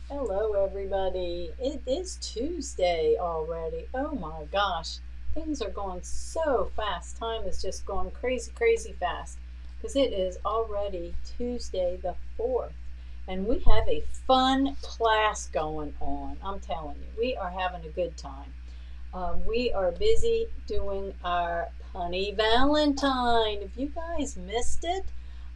Hello, everybody. It is Tuesday already. Oh my gosh, things are going so fast. Time is just going crazy, crazy fast because it is already Tuesday the 4th. And we have a fun class going on. I'm telling you, we are having a good time. We are busy doing our Punny Valentine. If you guys missed it,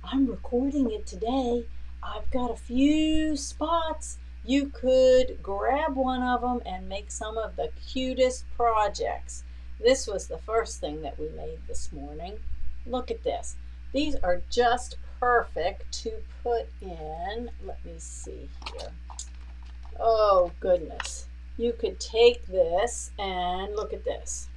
I'm recording it today. I've got a few spots. You could grab one of them and make some of the cutest projects. This was the first thing that we made this morning. Look at this. These are just perfect to put in. Let me see here. Oh, goodness. You could take this and look at this.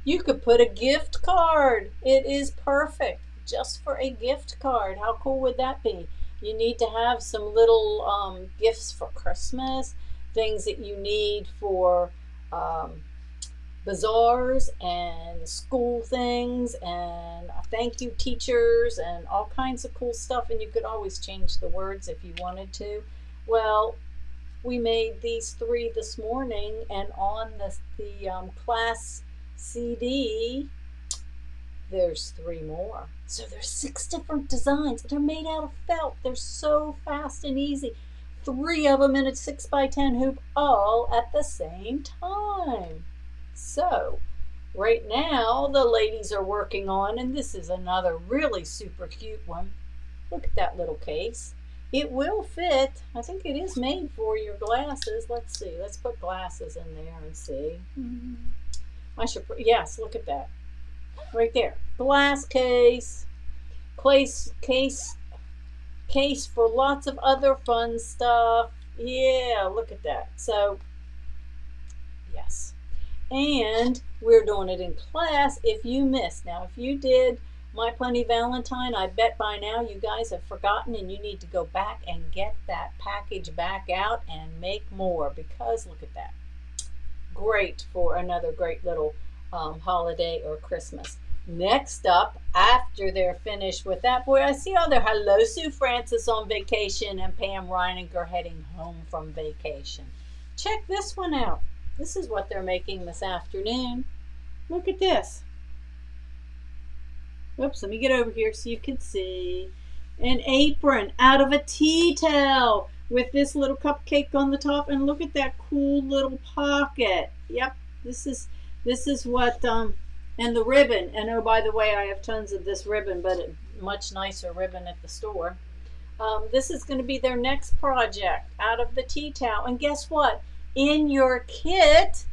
You could put a gift card. It is perfect just for a gift card. How cool would that be? You need to have some little gifts for Christmas, things that you need for um, bazaars and school things and thank you teachers and all kinds of cool stuff. And you could always change the words if you wanted to. Well, we made these three this morning, and on the class CD, there's three more. So there's six different designs. They're made out of felt. They're so fast and easy. Three of them in a 6x10 hoop, all at the same time. So right now, the ladies are working on, and this is another really super cute one. Look at that little case. It will fit. I think it is made for your glasses. Let's see. Let's put glasses in there and see. I should put, yes, look at that. Right there. Glass case. Case for lots of other fun stuff. Yeah, look at that. So, yes. And we're doing it in class if you missed. Now, if you did My Punny Valentine, I bet by now you guys have forgotten and you need to go back and get that package back out and make more because look at that. Great for another great little holiday or Christmas. Next up, after they're finished with that, boy, I see other hello Sue Francis on vacation and Pam Reininger heading home from vacation. Check this one out. This is what they're making this afternoon. Look at this. Oops, let me get over here so you can see. An apron out of a tea towel with this little cupcake on the top, and look at that cool little pocket. Yep, this is what and the ribbon. And oh, by the way, I have tons of this ribbon, but a much nicer ribbon at the store. This is going to be their next project out of the tea towel. And guess what? In your kit,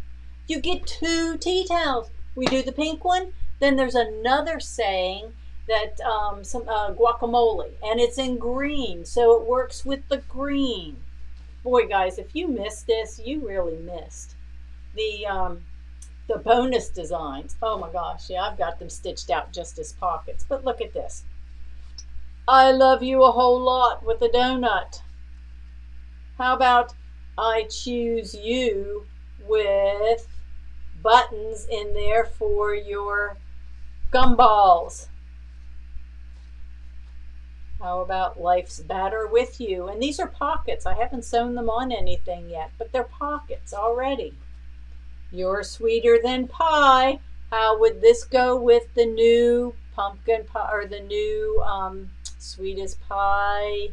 you get two tea towels. We do the pink one, then there's another saying that some guacamole, and it's in green, so it works with the green. Boy, guys, if you missed this, you really missed the bonus designs. Oh my gosh, yeah, I've got them stitched out just as pockets. But look at this. I love you a whole lot with a donut. How about I choose you with buttons in there for your gumballs? How about life's batter with you? And these are pockets. I haven't sewn them on anything yet, but they're pockets already. You're sweeter than pie. How would this go with the new pumpkin pie or the new sweetest pie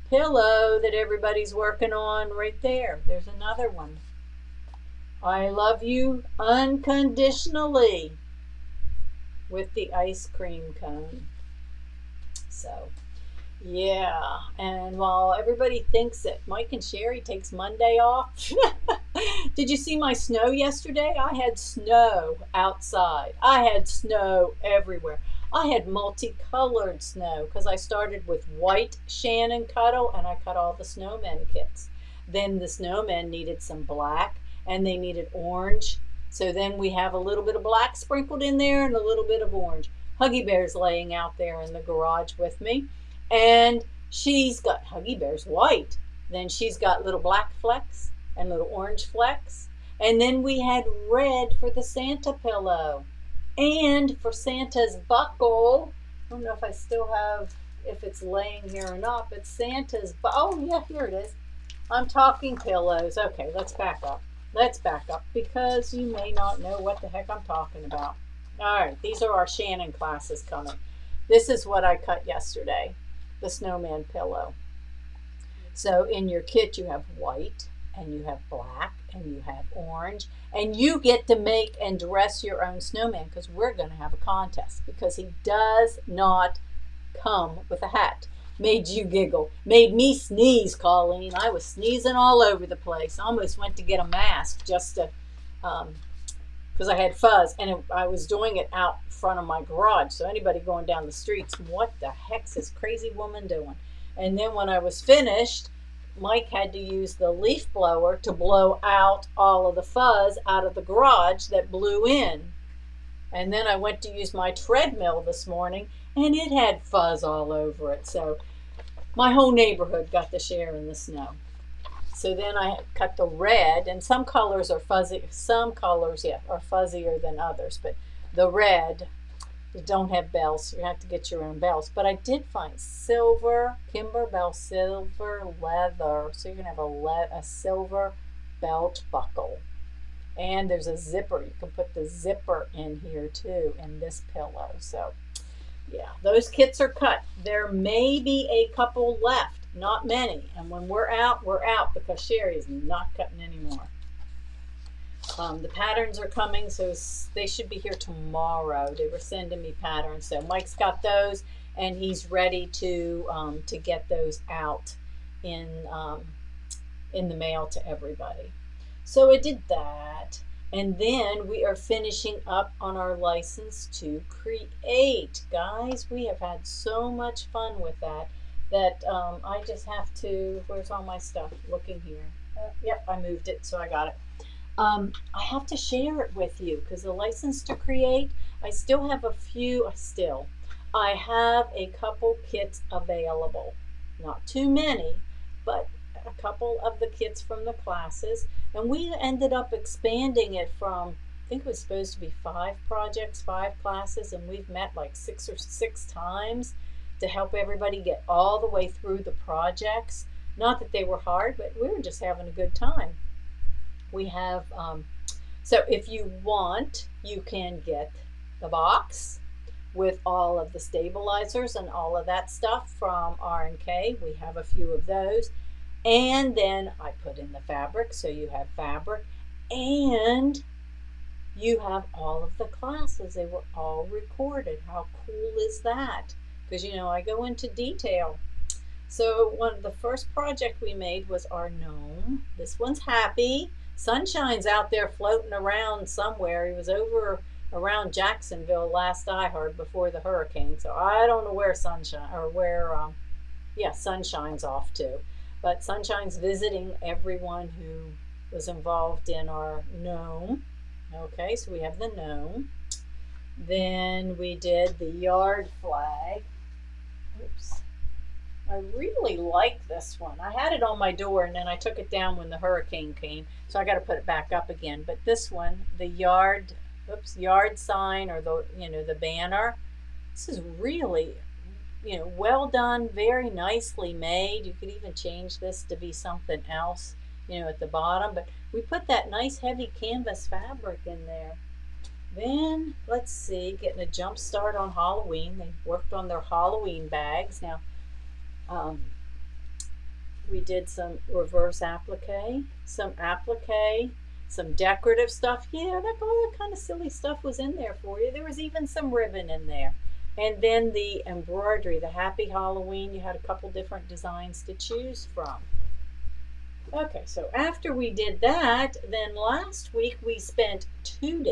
pillow that everybody's working on right there? There's another one. I love you unconditionally with the ice cream cone. So, yeah. And while everybody thinks that Mike and Sherry takes Monday off, did you see my snow yesterday? I had snow outside. I had snow everywhere. I had multicolored snow because I started with white Shannon Cuddle and I cut all the snowmen kits. Then the snowmen needed some black and they needed orange. So then we have a little bit of black sprinkled in there and a little bit of orange. Huggy Bear's laying out there in the garage with me. And she's got Huggy Bear's white. Then she's got little black flecks and little orange flecks. And then we had red for the Santa pillow. And for Santa's buckle, I don't know if I still have, if it's laying here or not, but Santa's, oh yeah, here it is. I'm talking pillows. Okay, let's back up. Let's back up because you may not know what the heck I'm talking about. All right, these are our Shannon classes coming. This is what I cut yesterday, the snowman pillow. So in your kit, you have white and you have black and you have orange, and you get to make and dress your own snowman because we're going to have a contest because he does not come with a hat. Made you giggle. Made me sneeze, Colleen. I was sneezing all over the place. Almost went to get a mask just to, because I had fuzz, and I was doing it out front of my garage. So anybody going down the streets, what the heck's this crazy woman doing? And then when I was finished, Mike had to use the leaf blower to blow out all of the fuzz out of the garage that blew in. And then I went to use my treadmill this morning, and it had fuzz all over it. So my whole neighborhood got to share in the snow. So then I cut the red, and some colors are fuzzy. Some colors, yeah, are fuzzier than others. But the red, you don't have bells, so you have to get your own bells. But I did find silver, Kimberbell silver leather. So you're going to have a silver belt buckle. And there's a zipper. You can put the zipper in here too in this pillow. So yeah, those kits are cut. There may be a couple left, not many. And when we're out because Sherry is not cutting anymore. The patterns are coming, so they should be here tomorrow. They were sending me patterns. So Mike's got those, and he's ready to get those out in the mail to everybody. So I did that. And then we are finishing up on our license to create. Guys, we have had so much fun with that I just have to, where's all my stuff? Looking here. Yep, I moved it, so I got it. I have to share it with you because the license to create, I still have I have a couple kits available. Not too many, but a couple of the kits from the classes, and we ended up expanding it from, I think it was supposed to be 5 projects, 5 classes, and we've met like 6 times to help everybody get all the way through the projects. Not that they were hard, but we were just having a good time. We have, so if you want, you can get the box with all of the stabilizers and all of that stuff from R&K. We have a few of those. And then I put in the fabric, so you have fabric, and you have all of the classes. They were all recorded. How cool is that? Because, I go into detail. So the first project we made was our gnome. This one's happy. Sunshine's out there floating around somewhere. He was over around Jacksonville last I heard before the hurricane. So I don't know where Sunshine's off to. But Sunshine's visiting everyone who was involved in our gnome. Okay, so we have the gnome. Then we did the yard flag. Oops. I really like this one. I had it on my door and then I took it down when the hurricane came. So I got to put it back up again. But this one, the yard sign, or the banner. This is really, well done, very nicely made. You could even change this to be something else, at the bottom. But we put that nice heavy canvas fabric in there. Then, let's see, getting a jump start on Halloween. They worked on their Halloween bags. Now, we did some reverse applique, some decorative stuff. Yeah, all that kind of silly stuff was in there for you. There was even some ribbon in there. And then the embroidery, the Happy Halloween, you had a couple different designs to choose from. Okay, so after we did that, then last week we spent 2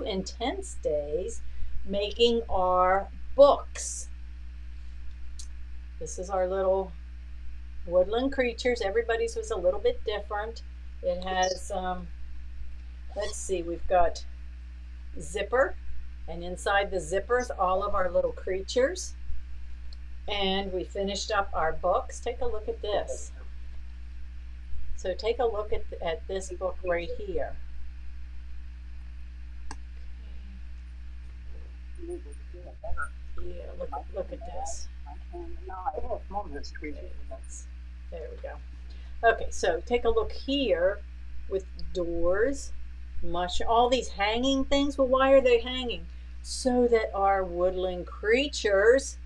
intense days, making our books. This is our little woodland creatures. Everybody's was a little bit different. It has, let's see, we've got zipper, and inside the zippers, all of our little creatures. And we finished up our books. Take a look at this. So take a look at this book right here. Yeah, look at this. There we go. Okay, so take a look here with doors, all these hanging things. Well, why are they hanging? So that our woodland creatures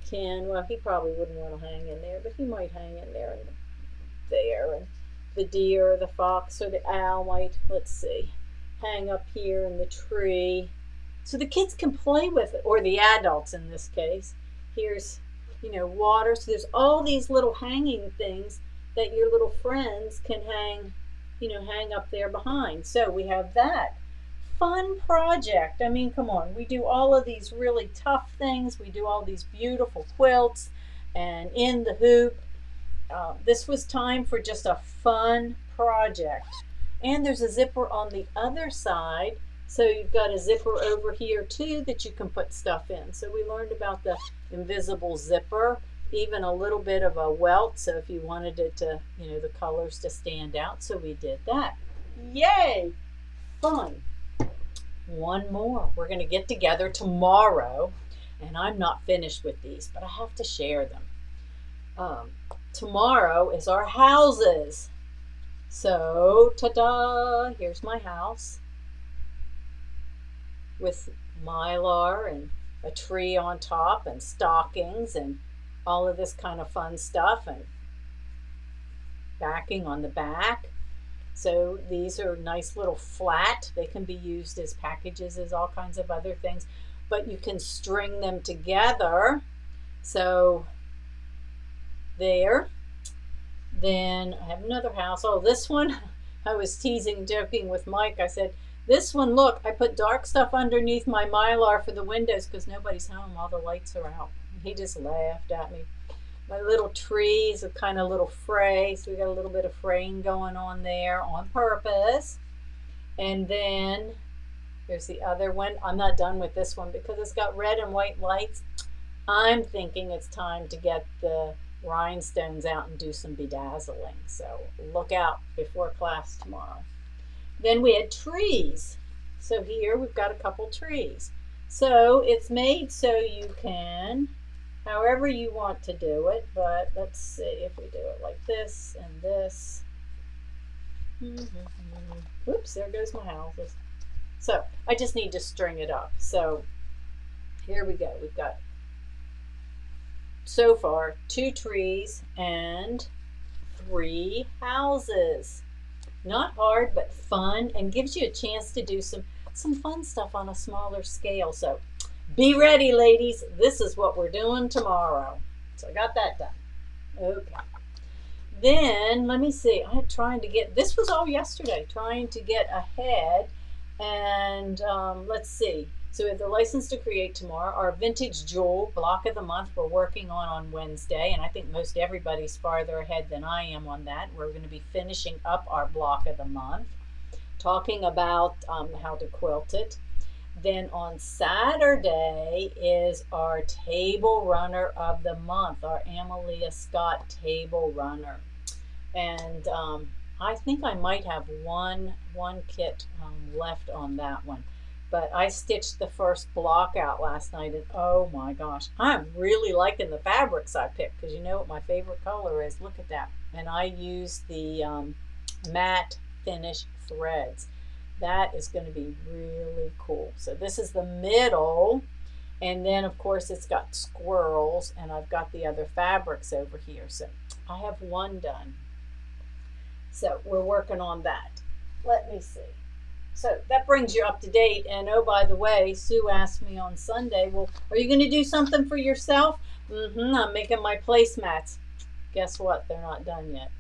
can, well, he probably wouldn't want to hang in there, but he might hang in there and there. And the deer, or the fox, or the owl might, let's see, hang up here in the tree. So the kids can play with it, or the adults in this case. Here's, water. So there's all these little hanging things that your little friends can hang up there behind. So we have that fun project. I mean, come on, we do all of these really tough things. We do all these beautiful quilts and in the hoop. This was time for just a fun project. And there's a zipper on the other side. So you've got a zipper over here too that you can put stuff in. So we learned about the invisible zipper, even a little bit of a welt. So if you wanted it to, the colors to stand out. So we did that. Yay! Fun. One more. We're going to get together tomorrow. And I'm not finished with these, but I have to share them. Tomorrow is our houses. So, ta-da! Here's my house with mylar and a tree on top and stockings and all of this kind of fun stuff and backing on the back. So these are nice little flat. They can be used as packages, as all kinds of other things, but you can string them together. So there. Then I have another house. Oh, this one, I was teasing, joking with Mike. I said, this one, look, I put dark stuff underneath my mylar for the windows because nobody's home. All the lights are out. He just laughed at me. My little trees are kind of a little fray. So we got a little bit of fraying going on there on purpose. And then here's the other one. I'm not done with this one because it's got red and white lights. I'm thinking it's time to get the rhinestones out and do some bedazzling. So look out before class tomorrow. Then we had trees. So here we've got a couple trees. So it's made so you can, however you want to do it, but let's see if we do it like this and this. Oops, there goes my houses. So I just need to string it up. So here we go. We've got so far 2 trees and 3 houses. Not hard, but fun, and gives you a chance to do some fun stuff on a smaller scale. So be ready, ladies. This is what we're doing tomorrow. So I got that done. Okay. Then, let me see. I'm trying to get, this was all yesterday, trying to get ahead. And let's see. So we have the License to Create tomorrow. Our Vintage Jewel Block of the Month we're working on Wednesday. And I think most everybody's farther ahead than I am on that. We're going to be finishing up our Block of the Month, talking about how to quilt it. Then on Saturday is our Table Runner of the Month, our Amelia Scott Table Runner. And I think I might have one kit left on that one. But I stitched the first block out last night, and oh my gosh, I'm really liking the fabrics I picked, because you know what my favorite color is. Look at that. And I used the matte finish threads. That is going to be really cool. So this is the middle, and then of course it's got squirrels, and I've got the other fabrics over here. So I have one done. So we're working on that. Let me see. So that brings you up to date. And oh, by the way, Sue asked me on Sunday, well, are you going to do something for yourself? I'm making my placemats. Guess what? They're not done yet.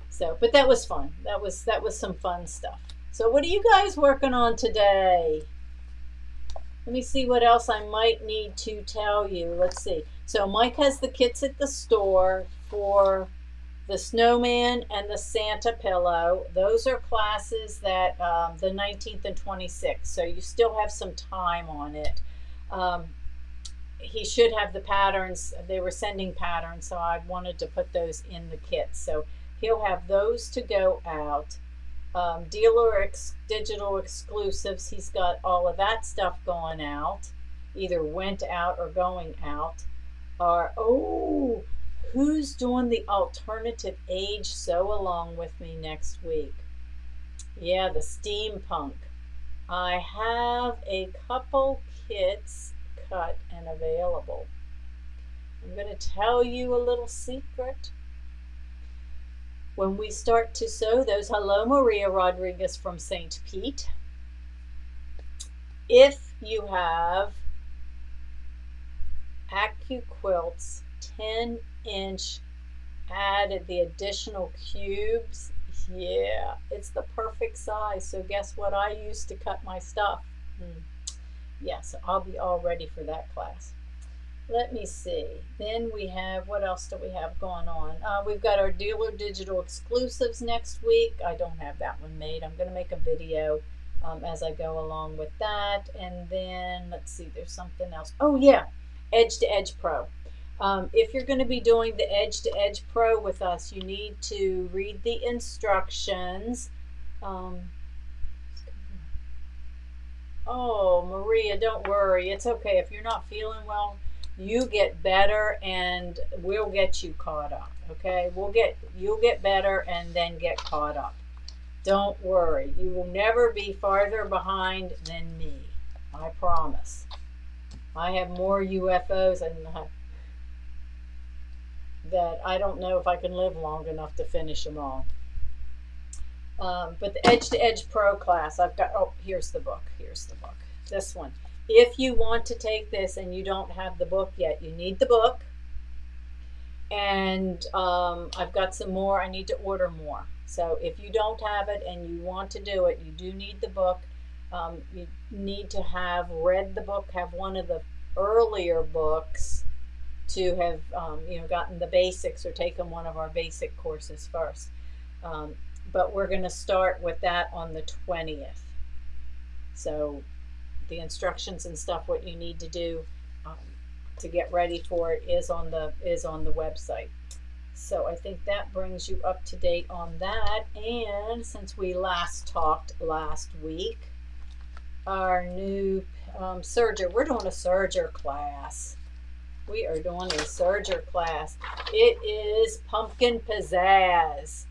So, but that was fun. That was some fun stuff. So what are you guys working on today? Let me see what else I might need to tell you. Let's see. So Mike has the kits at the store for the snowman and the Santa pillow. Those are classes that the 19th and 26th. So you still have some time on it. He should have the patterns. They were sending patterns, so I wanted to put those in the kit. So he'll have those to go out. Digital exclusives, he's got all of that stuff going out. either went out or going out are, oh, who's doing the alternative age sew along with me next week? Yeah, the steampunk. I have a couple kits cut and available. I'm going to tell you a little secret. When we start to sew those, hello Maria Rodriguez from St. Pete. If you have AccuQuilts 10-inch added the additional cubes, yeah, it's the perfect size. So guess what I use to cut my stuff? Yeah, so I'll be all ready for that class. Let me see. Then we have, what else do we have going on? We've got our Dealer Digital exclusives next week. I don't have that one made. I'm going to make a video as I go along with that. And then, let's see, there's something else. Oh, yeah, Edge to Edge Pro. If you're going to be doing the Edge to Edge Pro with us, you need to read the instructions. Oh, Maria, don't worry. It's okay. If you're not feeling well, you get better and we'll get you caught up. Okay? You'll get better and then get caught up. Don't worry. You will never be farther behind than me. I promise. I have more UFOs and that I don't know if I can live long enough to finish them all. But the Edge to Edge Pro class, I've got, oh, here's the book. Here's the book. This one. If you want to take this and you don't have the book yet, you need the book. And I've got some more. I need to order more. So if you don't have it and you want to do it, you do need the book. You need to have read the book, have one of the earlier books to have gotten the basics or taken one of our basic courses first. But we're going to start with that on the 20th. So the instructions and stuff, what you need to do to get ready for it is on the website. So I think that brings you up to date on that. And since we last talked last week, our new serger, we're doing a serger class. We are doing a serger class. It is Pumpkin Pizzazz.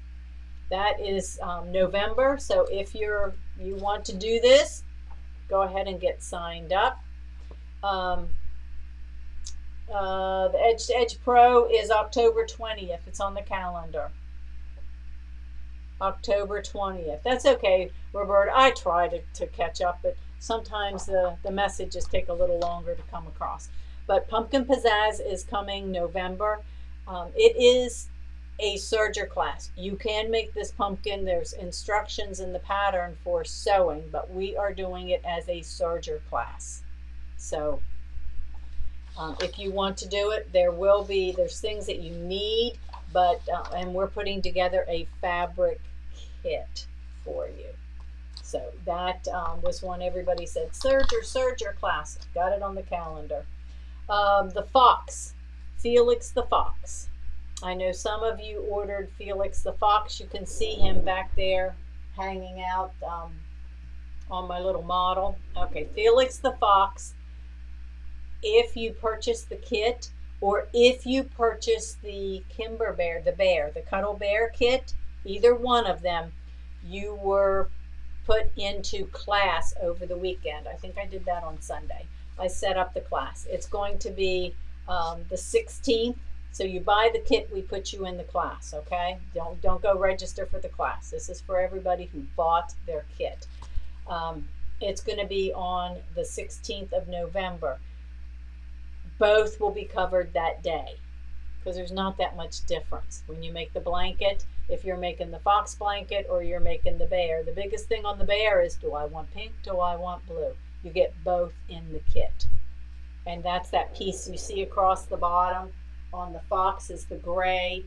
That is November. So if you want to do this, go ahead and get signed up. The Edge to Edge Pro is October 20th. It's on the calendar. October 20th. That's okay, Roberta. I try to catch up, but sometimes the messages take a little longer to come across. But Pumpkin Pizzazz is coming November. It is a serger class. You can make this pumpkin. There's instructions in the pattern for sewing, but we are doing it as a serger class. So if you want to do it, there's things that you need, but and we're putting together a fabric kit for you. So that was one everybody said, serger class. Got it on the calendar. The Fox, Felix the Fox. I know some of you ordered Felix the Fox. You can see him back there hanging out on my little model. Okay, Felix the Fox. If you purchase the kit, or if you purchase the Kimber Bear, the Cuddle Bear kit, either one of them, you were put into class over the weekend. I think I did that on Sunday. I set up the class. It's going to be the 16th. So you buy the kit, we put you in the class, okay? Don't go register for the class. This is for everybody who bought their kit. It's going to be on the 16th of November. Both will be covered that day because there's not that much difference when you make the blanket. If you're making the fox blanket or you're making the bear, the biggest thing on the bear is, do I want pink? Do I want blue? You get both in the kit. And that's that piece you see across the bottom. On the fox is the gray.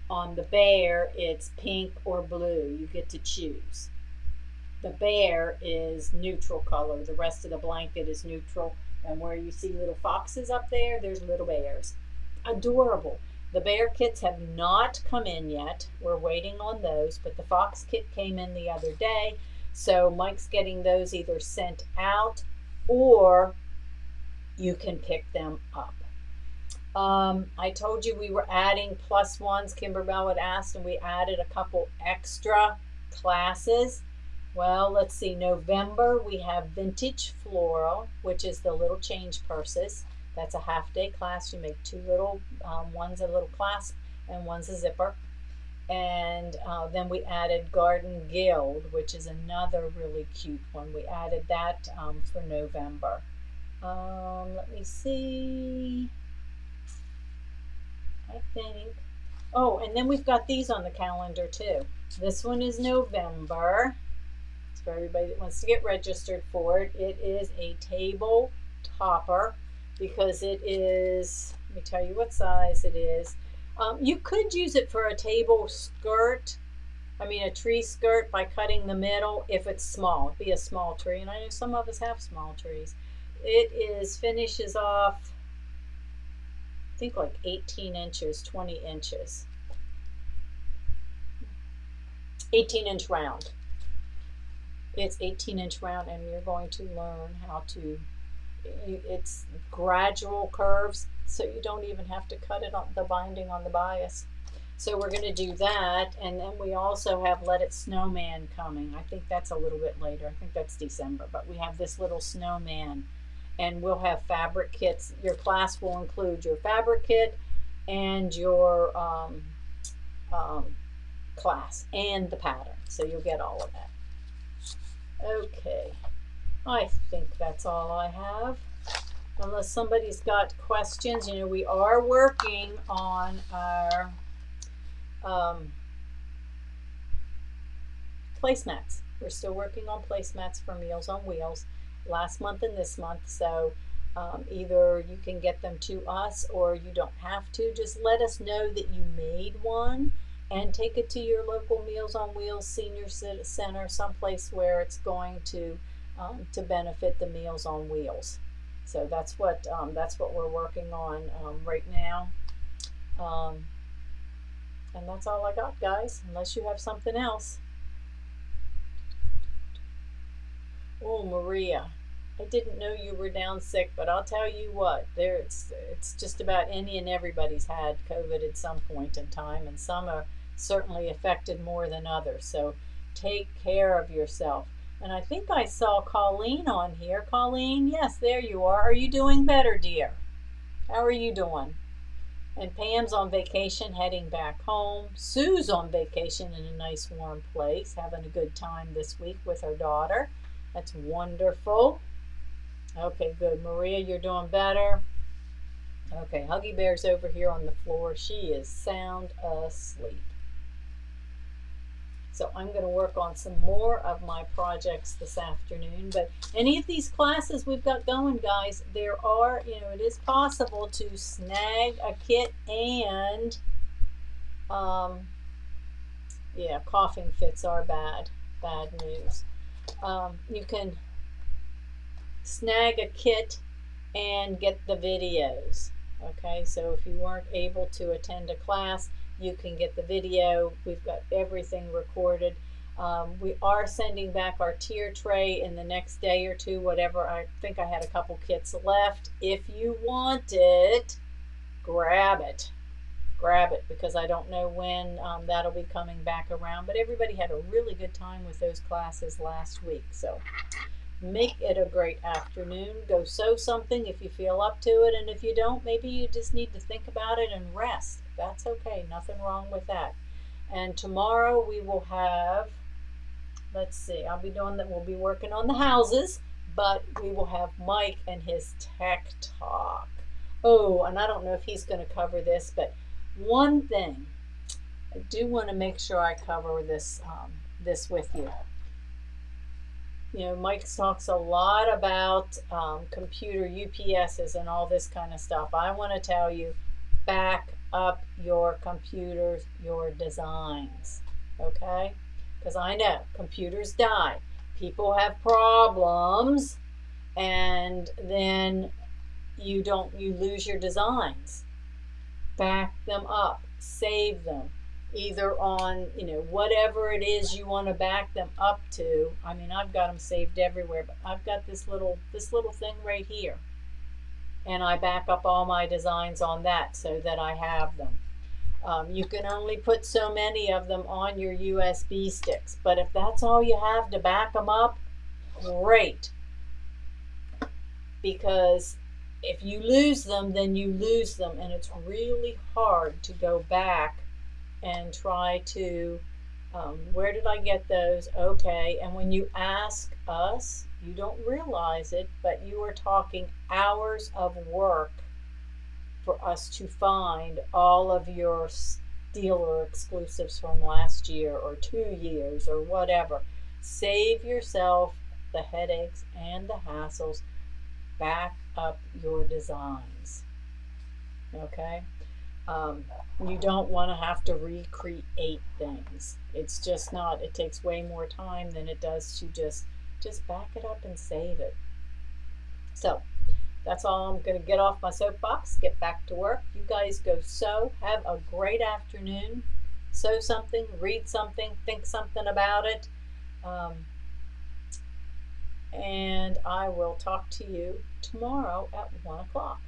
On the bear, it's pink or blue. You get to choose. The bear is neutral color. The rest of the blanket is neutral. And where you see little foxes up there, there's little bears. Adorable. The bear kits have not come in yet. We're waiting on those, but the fox kit came in the other day. So Mike's getting those either sent out or you can pick them up. I told you we were adding +1s. Kimberbell had asked, and we added a couple extra classes. Well, let's see. November, we have Vintage Floral, which is the little change purses. That's a half-day class. You make two little, one's a little clasp and one's a zipper. And then we added Garden Guild, which is another really cute one. We added that for November. Let me see. I think. Oh, and then we've got these on the calendar too. This one is November. It's for everybody that wants to get registered for it. It is a table topper because it is, let me tell you what size it is. You could use it for a table skirt, a tree skirt by cutting the middle if it's small. It'd be a small tree, and I know some of us have small trees. It finishes off, I think like 18 inches, 20 inches. 18-inch round. It's 18-inch round, and you're going to learn how to, it's gradual curves, so you don't even have to cut it on the binding on the bias. So we're going to do that, and then we also have Let It Snowman coming. I think that's a little bit later. I think that's December, but we have this little snowman, and we'll have fabric kits. Your class will include your fabric kit and your class and the pattern, so you'll get all of that. Okay, I think that's all I have. Unless somebody's got questions, we are working on our placemats. We're still working on placemats for Meals on Wheels last month and this month. So either you can get them to us or you don't have to. Just let us know that you made one and take it to your local Meals on Wheels senior center, someplace where it's going to benefit the Meals on Wheels. So that's what we're working on right now. And that's all I got, guys, unless you have something else. Oh, Maria, I didn't know you were down sick, but I'll tell you what, it's just about any and everybody's had COVID at some point in time, and some are certainly affected more than others. So take care of yourself. And I think I saw Colleen on here. Colleen, yes, there you are. Are you doing better, dear? How are you doing? And Pam's on vacation, heading back home. Sue's on vacation in a nice warm place, having a good time this week with her daughter. That's wonderful. Okay, good. Maria, you're doing better. Okay, Huggy Bear's over here on the floor. She is sound asleep. So I'm going to work on some more of my projects this afternoon. But any of these classes we've got going, guys, there are, it is possible to snag a kit and, yeah, coughing fits are bad news. You can snag a kit and get the videos. Okay, so if you weren't able to attend a class, you can get the video. We've got everything recorded. We are sending back our tier tray in the next day or two, whatever. I think I had a couple kits left. If you want it, grab it. Grab it, because I don't know when that'll be coming back around. But everybody had a really good time with those classes last week. So make it a great afternoon. Go sew something if you feel up to it. And if you don't, maybe you just need to think about it and rest. That's okay. Nothing wrong with that. And tomorrow we will have, let's see, I'll be doing that. We'll be working on the houses, but we will have Mike and his tech talk. Oh, and I don't know if he's going to cover this, but one thing I do want to make sure I cover this with you. Mike talks a lot about computer UPSs and all this kind of stuff. I want to tell you, back up your computers, your designs, okay? Because I know computers die. People have problems, and then you lose your designs. Back them up, save them, either on, whatever it is you want to back them up to. I've got them saved everywhere, but I've got this little thing right here. and I back up all my designs on that so that I have them. You can only put so many of them on your USB sticks, but if that's all you have to back them up, great. Because if you lose them, then you lose them, and it's really hard to go back and try to, where did I get those? Okay, and when you ask us, you don't realize it, but you are talking hours of work for us to find all of your dealer exclusives from last year or 2 years or whatever. Save yourself the headaches and the hassles. Back up your designs. Okay? You don't want to have to recreate things. It's just not, it takes way more time than it does to just back it up and save it. So that's all. I'm going to get off my soapbox, get back to work. You guys go sew. Have a great afternoon. Sew something, read something, think something about it. And I will talk to you tomorrow at 1 o'clock.